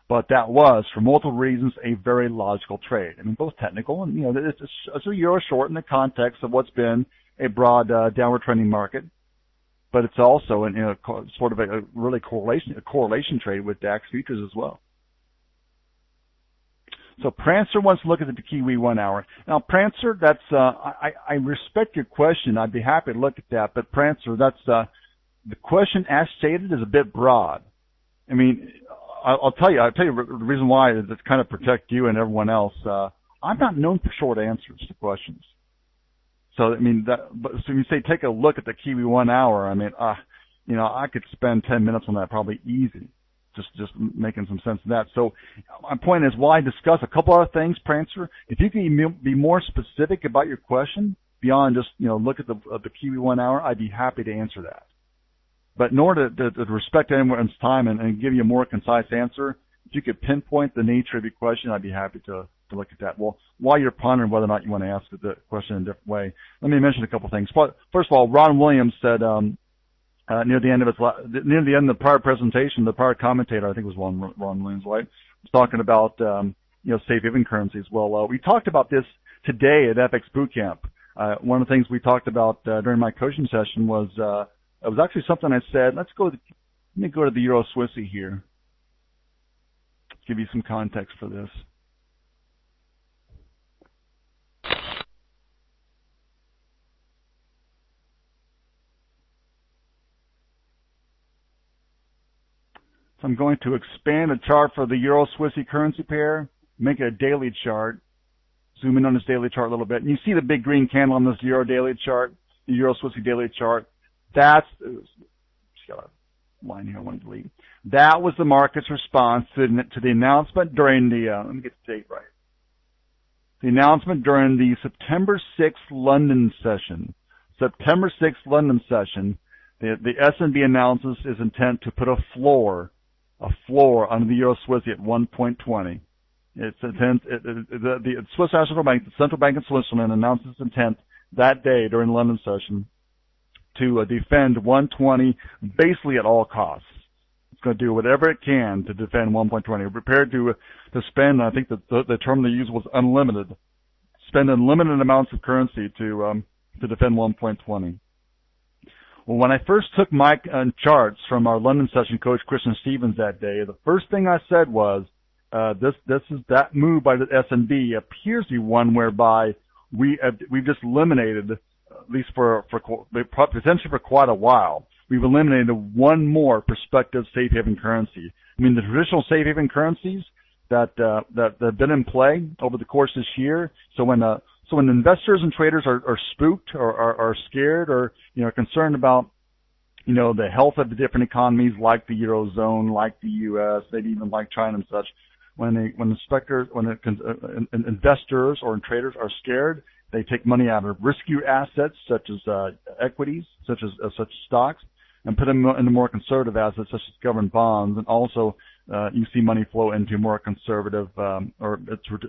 But that was, for multiple reasons, a very logical trade. I mean, both technical and, it's a euro short in the context of what's been a broad downward trending market. But it's also sort of a really correlation trade with DAX futures as well. So Prancer wants to look at the Kiwi 1 hour. Now, Prancer, that's I respect your question. I'd be happy to look at that. But Prancer, that's the question as stated is a bit broad. I mean, I'll tell you the reason why is to kind of protect you and everyone else. I'm not known for short answers to questions. So I mean, so when you say take a look at the Kiwi 1 hour, I mean, I could spend 10 minutes on that probably easy. Just making some sense of that. So my point is, why discuss a couple other things, Prancer? If you can be more specific about your question beyond just look at the Kiwi 1 hour, I'd be happy to answer that. But in order to respect anyone's time and give you a more concise answer, if you could pinpoint the nature of your question, I'd be happy to look at that. Well, while you're pondering whether or not you want to ask the question in a different way, let me mention a couple things. First of all, Ron Williams said near the end of the prior presentation, the prior commentator, I think it was Ron Williams, right, was talking about safe haven currencies. Well, we talked about this today at FX Bootcamp. One of the things we talked about during my coaching session was it was actually something I said. Let me go to the Euro Swissy here. Give you some context for this. So I'm going to expand the chart for the Euro Swissy currency pair, make it a daily chart, zoom in on this daily chart a little bit, and you see the big green candle on this Euro daily chart, the Euro Swissy daily chart. That's got a line here I want to delete. That was the market's response to the announcement during the let me get the date right. The announcement during the September 6th London session. September 6th London session, the S&B announces its intent to put a floor on the Euro Swissy at 1.20. Its intent, the Swiss National Bank, the central bank in Switzerland, announced its intent that day during the London session to defend 120 basically at all costs. It's going to do whatever it can to defend 1.20. We're prepared to spend, I think the term they used was unlimited, spend unlimited amounts of currency to defend 1.20. Well, when I first took my charts from our London session coach, Christian Stevens, that day, the first thing I said was, that move by the S&B appears to be one whereby we've just eliminated, at least potentially for quite a while, we've eliminated one more prospective safe haven currency. I mean, the traditional safe haven currencies that have been in play over the course of this year. So when investors and traders are spooked or are scared or concerned about the health of the different economies like the Eurozone, like the U.S., maybe even like China and such, when investors or traders are scared, they take money out of riskier assets such as equities, such as stocks, and put them into more conservative assets such as government bonds. And also, you see money flow into more conservative or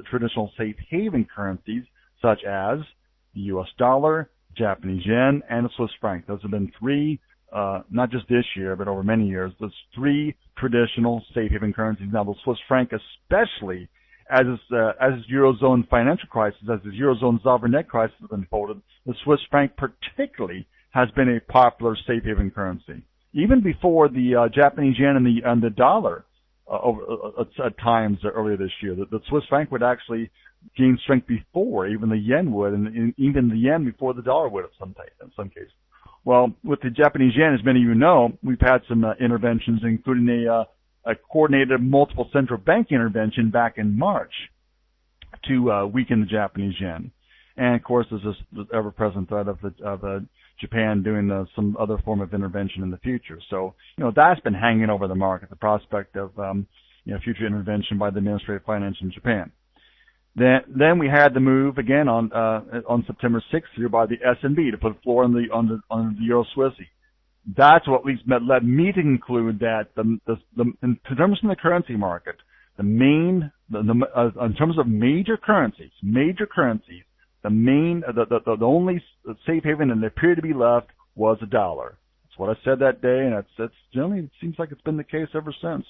traditional safe haven currencies such as the U.S. dollar, Japanese yen, and the Swiss franc. Those have been three, not just this year, but over many years, those three traditional safe haven currencies. Now, the Swiss franc especially, as its Eurozone financial crisis, as its Eurozone sovereign debt crisis has unfolded, the Swiss franc particularly has been a popular safe haven currency. Even before the Japanese yen and the dollar at times earlier this year, the Swiss franc would actually gain strength before even the yen would, and even the yen before the dollar would in some cases. Well, with the Japanese yen, as many of you know, we've had some interventions, including a coordinated multiple central bank intervention back in March to weaken the Japanese yen. And of course, there's this ever-present threat of Japan doing some other form of intervention in the future. So, that's been hanging over the market, the prospect of future intervention by the Ministry of Finance in Japan. Then we had the move again on September 6th here by the S&B to put a floor on the Euro Swissy. That's what at least led me to conclude that in terms of the currency market, in terms of major currencies, the only safe haven that appeared to be left was the dollar. That's what I said that day, and that's generally, it seems like it's been the case ever since.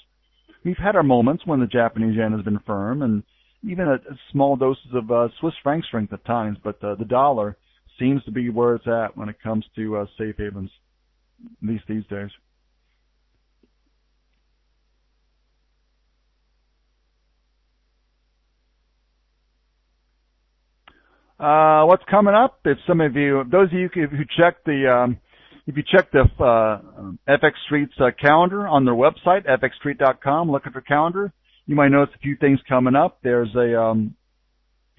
we've had our moments when the Japanese yen has been firm, and even at small doses of Swiss franc strength at times. But the dollar seems to be where it's at when it comes to safe havens, at least these days. What's coming up? If some of you, those of you who check if you check the FX Street's calendar on their website, fxstreet.com, look at their calendar, you might notice a few things coming up. There's an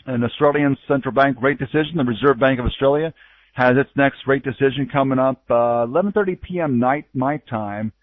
Australian central bank rate decision. The Reserve Bank of Australia has its next rate decision coming up 11:30 p.m. my time.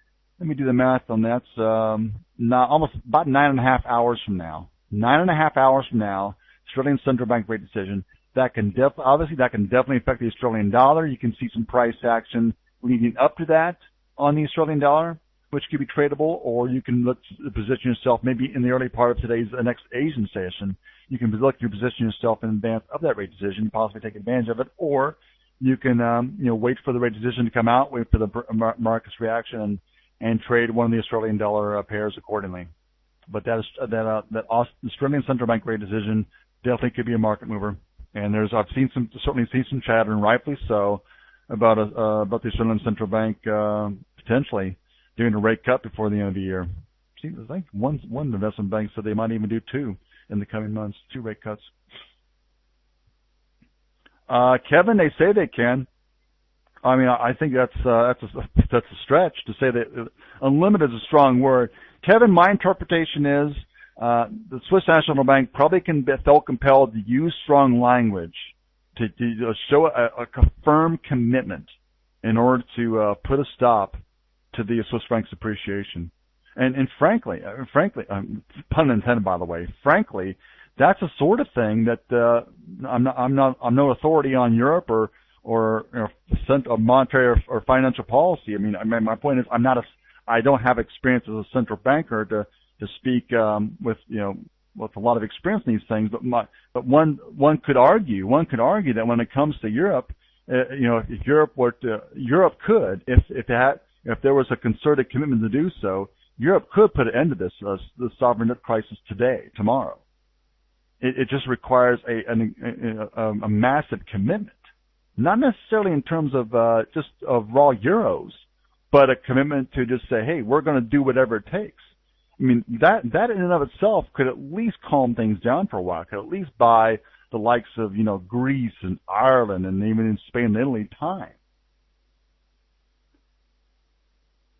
Let me do the math on that. Almost about 9.5 hours from now. 9.5 hours from now, Australian central bank rate decision. That can definitely affect the Australian dollar. You can see some price action leading up to that on the Australian dollar, which could be tradable, or you can look to position yourself maybe in the early part of today's next Asian session. You can look to position yourself in advance of that rate decision, possibly take advantage of it, or you can wait for the rate decision to come out, wait for the market's reaction, and trade one of the Australian dollar pairs accordingly. But that Australian central bank rate decision definitely could be a market mover. And I've certainly seen some chatter, and rightfully so, about the Australian central bank potentially doing a rate cut before the end of the year. I think one investment bank said they might even do 2 in the coming months, 2 rate cuts. Kevin, they say they can. I mean, I think that's a stretch to say that unlimited is a strong word. Kevin, my interpretation is the Swiss National Bank probably felt compelled to use strong language to show a firm commitment in order to put a stop to the Swiss franc's appreciation. And frankly, pun intended, by the way, frankly, that's a sort of thing that I'm no authority on Europe or monetary or financial policy. I mean, my point is I don't have experience as a central banker to speak with a lot of experience in these things, but one could argue that when it comes to Europe, if Europe could, if there was a concerted commitment to do so, Europe could put an end to the sovereign debt crisis tomorrow. It just requires a massive commitment, not necessarily in terms of just of raw euros, but a commitment to just say, hey, we're going to do whatever it takes. I mean, that in and of itself could at least calm things down for a while, could at least buy the likes of, Greece and Ireland and even in Spain and Italy time.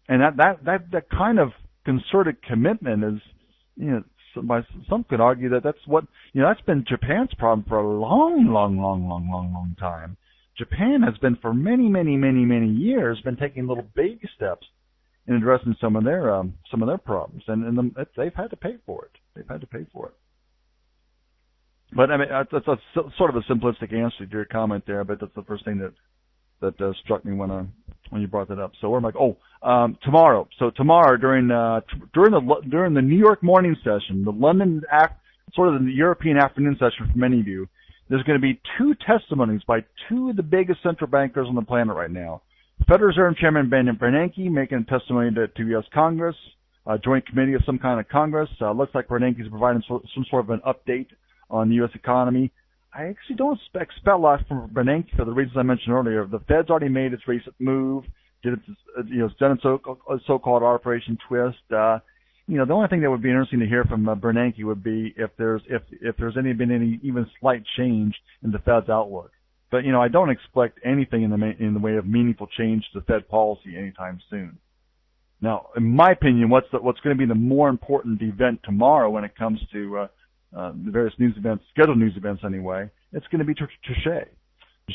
And that kind of concerted commitment is, some could argue that's been Japan's problem for a long time. Japan has been for many years been taking little baby steps in addressing some of their problems, and they've had to pay for it. But I mean, that's a sort of a simplistic answer to your comment there, but that's the first thing that struck me when you brought that up. So we're like, tomorrow. So tomorrow during the New York morning session, the London sort of the European afternoon session for many of you, there's going to be 2 testimonies by 2 of the biggest central bankers on the planet right now. Federal Reserve Chairman Bernanke making a testimony to U.S. Congress, a joint committee of some kind of Congress. Looks like Bernanke is providing some sort of an update on the U.S. economy. I actually don't expect a lot from Bernanke for the reasons I mentioned earlier. The Fed's already made its recent move, done its so-called Operation Twist. The only thing that would be interesting to hear from Bernanke would be if there's been any even slight change in the Fed's outlook. But I don't expect anything in the way of meaningful change to Fed policy anytime soon. Now, in my opinion, what's going to be the more important event tomorrow when it comes to the various scheduled news events anyway, it's going to be Trichet.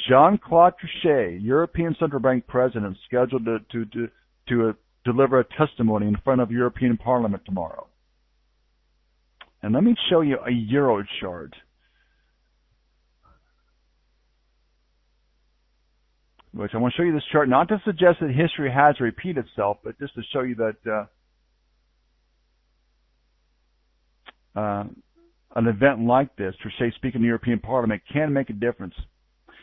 Jean-Claude Trichet, European Central Bank President, scheduled to deliver a testimony in front of European Parliament tomorrow. And let me show you a Euro chart. Which I want to show you this chart, not to suggest that history has to repeat itself, but just to show you that an event like this, Trichet speaking in the European Parliament, can make a difference.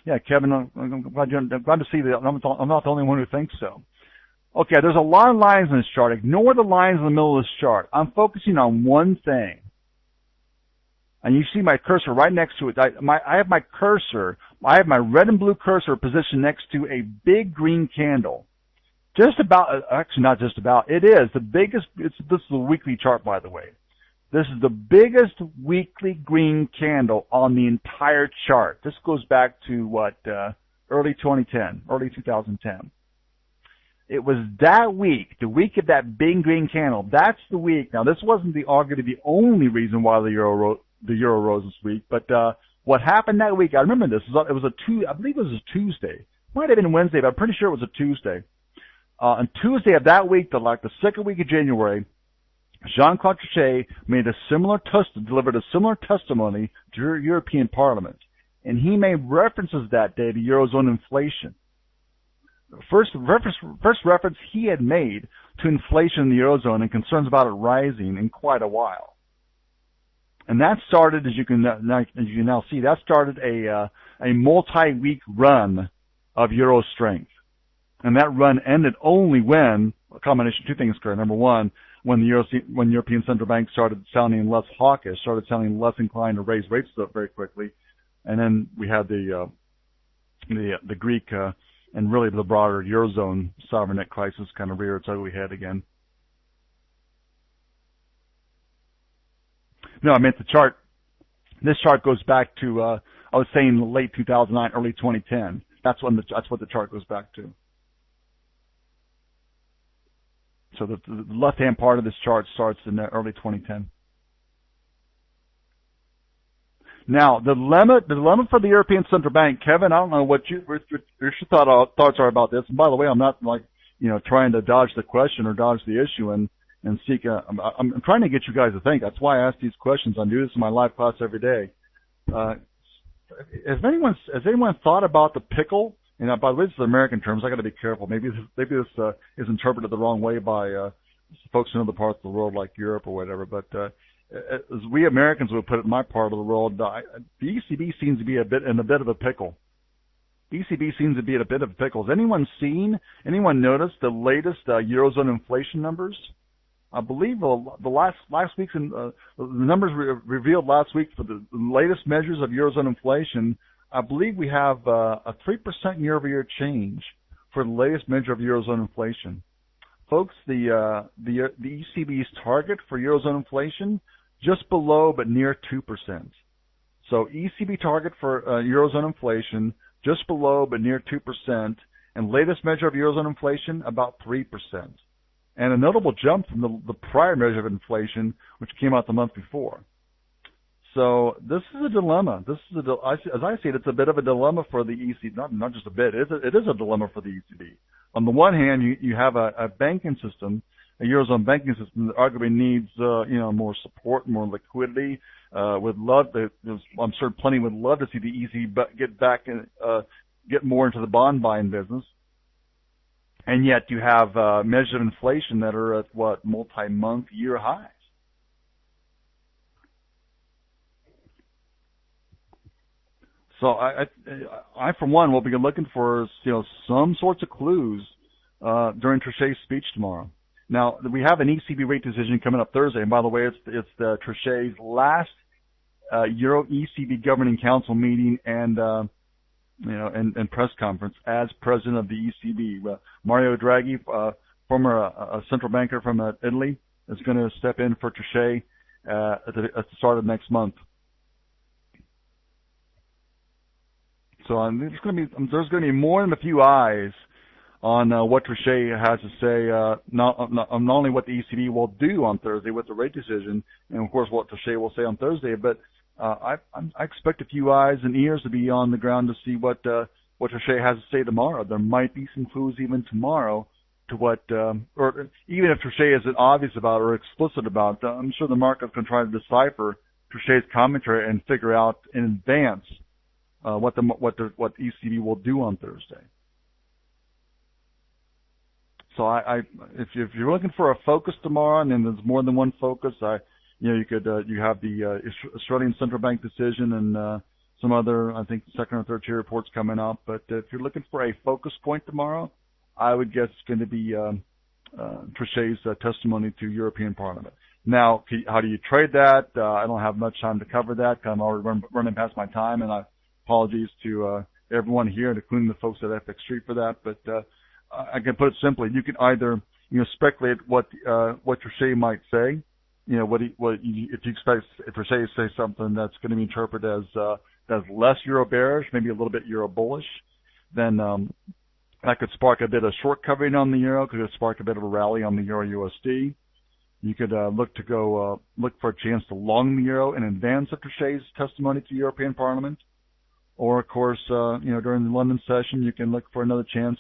Yeah, Kevin, I'm glad to see that I'm not the only one who thinks so. Okay, there's a lot of lines in this chart. Ignore the lines in the middle of this chart. I'm focusing on one thing. And you see my cursor right next to it. I have my cursor, I have my red and blue cursor positioned next to a big green candle. Just about, actually not just about, it is the biggest, this is a weekly chart, by the way. This is the biggest weekly green candle on the entire chart. This goes back to early 2010. It was that week, the week of that big green candle. That's the week. Now, this wasn't arguably the only reason why the euro rose this week, but what happened that week, I remember this. I believe it was a Tuesday. Might have been Wednesday, but I'm pretty sure it was a Tuesday. On Tuesday of that week, the second week of January, Jean-Claude Trichet delivered a similar testimony to the European Parliament, and he made references that day to Eurozone inflation. First reference he had made to inflation in the Eurozone and concerns about it rising in quite a while. And that started, as you can now see, that started a multi-week run of Euro strength. And that run ended only when, a combination of two things occurred. Number one, when European Central Bank started sounding less hawkish, started sounding less inclined to raise rates up very quickly. And then we had the Greek, and really the broader Eurozone sovereign debt crisis kind of rear its ugly head again. No, I meant the chart. This chart goes back to, I was saying late 2009, early 2010. That's what the chart goes back to. So the left-hand part of this chart starts in early 2010. Now, the dilemma for the European Central Bank, Kevin, I don't know what your thoughts are about this. And by the way, I'm not trying to dodge the question or dodge the issue and seek I'm trying to get you guys to think. That's why I ask these questions. I do this in my live class every day. Has anyone thought about the pickle? And by the way, this is American terms. I got to be careful. Maybe this is interpreted the wrong way by folks in other parts of the world like Europe or whatever. But as we Americans would put it in my part of the world, the ECB seems to be in a bit of a pickle. ECB seems to be in a bit of a pickle. Has anyone noticed the latest Eurozone inflation numbers? I believe the last week's the numbers revealed last week for the latest measures of Eurozone inflation. I believe we have a 3% year-over-year change for the latest measure of Eurozone inflation. Folks, the ECB's target for Eurozone inflation, just below but near 2%. So ECB target for Eurozone inflation, just below but near 2%, and latest measure of Eurozone inflation, about 3%. And a notable jump from the prior measure of inflation, which came out the month before. So this is a dilemma. As I see it, it's a bit of a dilemma for the ECB. Not just a bit. It is a dilemma for the ECB. On the one hand, you have a banking system, a Eurozone banking system that arguably needs more support, more liquidity. I'm sure plenty would love to see the ECB get back and get more into the bond buying business. And yet you have measures of inflation that are at multi-month year highs. So I for one will be looking for some sorts of clues during Trichet's speech tomorrow. Now we have an ECB rate decision coming up Thursday, and by the way, it's Trichet's last Euro ECB Governing Council meeting and press conference as president of the ECB. Mario Draghi, former central banker from Italy, is going to step in for Trichet at the start of next month. So there's going to be more than a few eyes on what Trichet has to say, not only what the ECB will do on Thursday with the rate decision, and of course what Trichet will say on Thursday, but I expect a few eyes and ears to be on the ground to see what Trichet has to say tomorrow. There might be some clues even tomorrow to what, or even if Trichet isn't obvious about or explicit about, I'm sure the market's going to try to decipher Trichet's commentary and figure out in advance what ECB will do on Thursday. So if you're looking for a focus tomorrow, and then there's more than one focus, you have the Australian Central Bank decision and some other, I think, second or third tier reports coming up. But if you're looking for a focus point tomorrow, I would guess it's going to be Trichet's testimony to European Parliament. Now, how do you trade that? I don't have much time to cover that. I'm already running past my time, and apologies to everyone here, including the folks at FX Street for that. But I can put it simply: you can either speculate what Trichet might say. If you expect if Trichet say something that's going to be interpreted as less euro bearish, maybe a little bit euro bullish, then that could spark a bit of short covering on the euro. Could spark a bit of a rally on the euro USD. You could look for a chance to long the euro in advance of Trichet's testimony to the European Parliament, or of course, during the London session, you can look for another chance.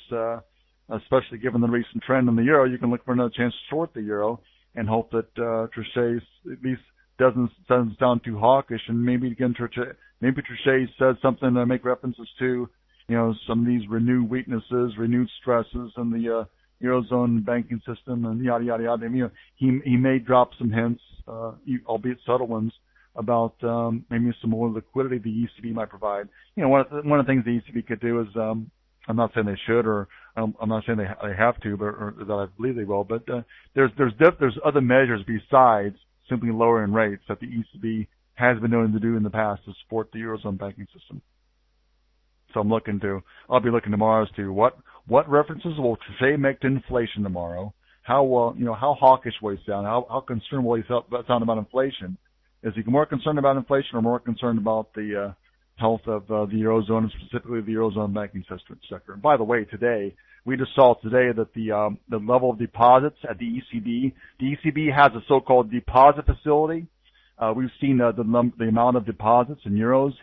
Especially given the recent trend in the euro, you can look for another chance to short the euro and hope that Trichet at least doesn't sound too hawkish, and maybe Trichet says something to make references to, some of these renewed weaknesses, renewed stresses in the Eurozone banking system, and yada yada yada. He may drop some hints, albeit subtle ones, about maybe some more liquidity the ECB might provide. One of the things the ECB could do is, I'm not saying they should, or I'm not saying they have to, or that I believe they will. But there's other measures besides simply lowering rates that the ECB has been known to do in the past to support the Eurozone banking system. So I'll be looking tomorrow as to what references will Trichet make to inflation tomorrow. How hawkish will he sound? How concerned will he sound about inflation? Is he more concerned about inflation or more concerned about the health of the Eurozone, and specifically the Eurozone banking sector? And by the way, we just saw today that the level of deposits at the ECB has a so-called deposit facility. We've seen the amount of deposits in euros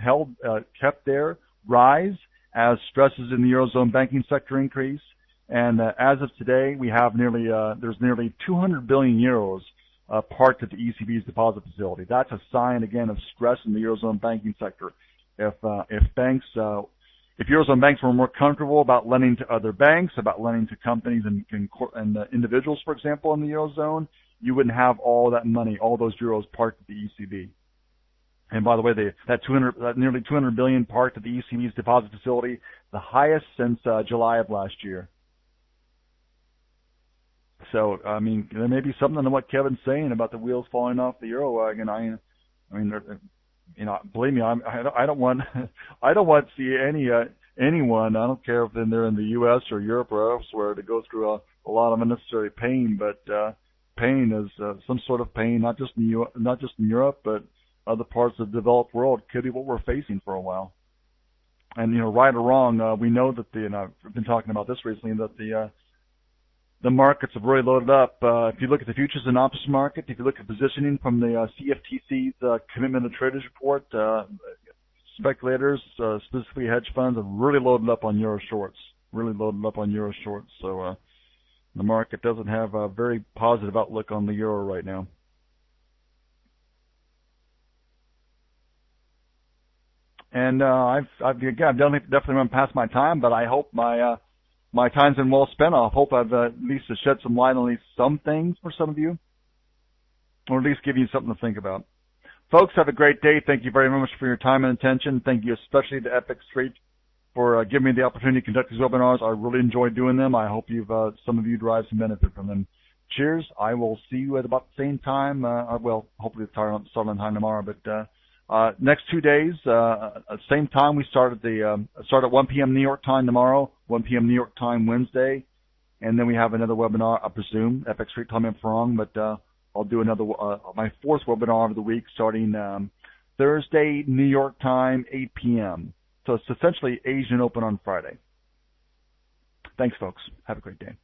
kept there rise as stresses in the Eurozone banking sector increase. And as of today, we have there's nearly 200 billion euros parked at the ECB's deposit facility. That's a sign again of stress in the Eurozone banking sector. If Eurozone banks were more comfortable about lending to other banks, about lending to companies and individuals, for example, in the Eurozone, you wouldn't have all that money, all those euros parked at the ECB. And by the way, that nearly 200 billion parked at the ECB's deposit facility, the highest since July of last year. So, there may be something to what Kevin's saying about the wheels falling off the euro wagon. Believe me, I don't want to see anyone. I don't care if they're in the U.S. or Europe or elsewhere to go through a lot of unnecessary pain. But pain is some sort of pain, not just in Europe, but other parts of the developed world. Could be what we're facing for a while. And right or wrong, we know that I've been talking about this recently, that the markets have really loaded up. If you look at the futures and options market, if you look at positioning from the CFTC's Commitment of Traders report, speculators, specifically hedge funds, have really loaded up on euro shorts. So the market doesn't have a very positive outlook on the euro right now. And I've definitely run past my time, but I hope my time's been well spent. I hope I've at least shed some light on at least some things for some of you, or at least give you something to think about. Folks, have a great day. Thank you very much for your time and attention. Thank you especially to FX Street for giving me the opportunity to conduct these webinars. I really enjoy doing them. I hope some of you derive some benefit from them. Cheers. I will see you at about the same time. Hopefully start on time tomorrow, but next 2 days, same time. We start at 1 p.m. New York time tomorrow, 1 p.m. New York time Wednesday, and then we have another webinar, I presume. FX Street, tell me if I'm wrong, but I'll do another my fourth webinar of the week starting Thursday, New York time, 8 p.m. So it's essentially Asian Open on Friday. Thanks, folks. Have a great day.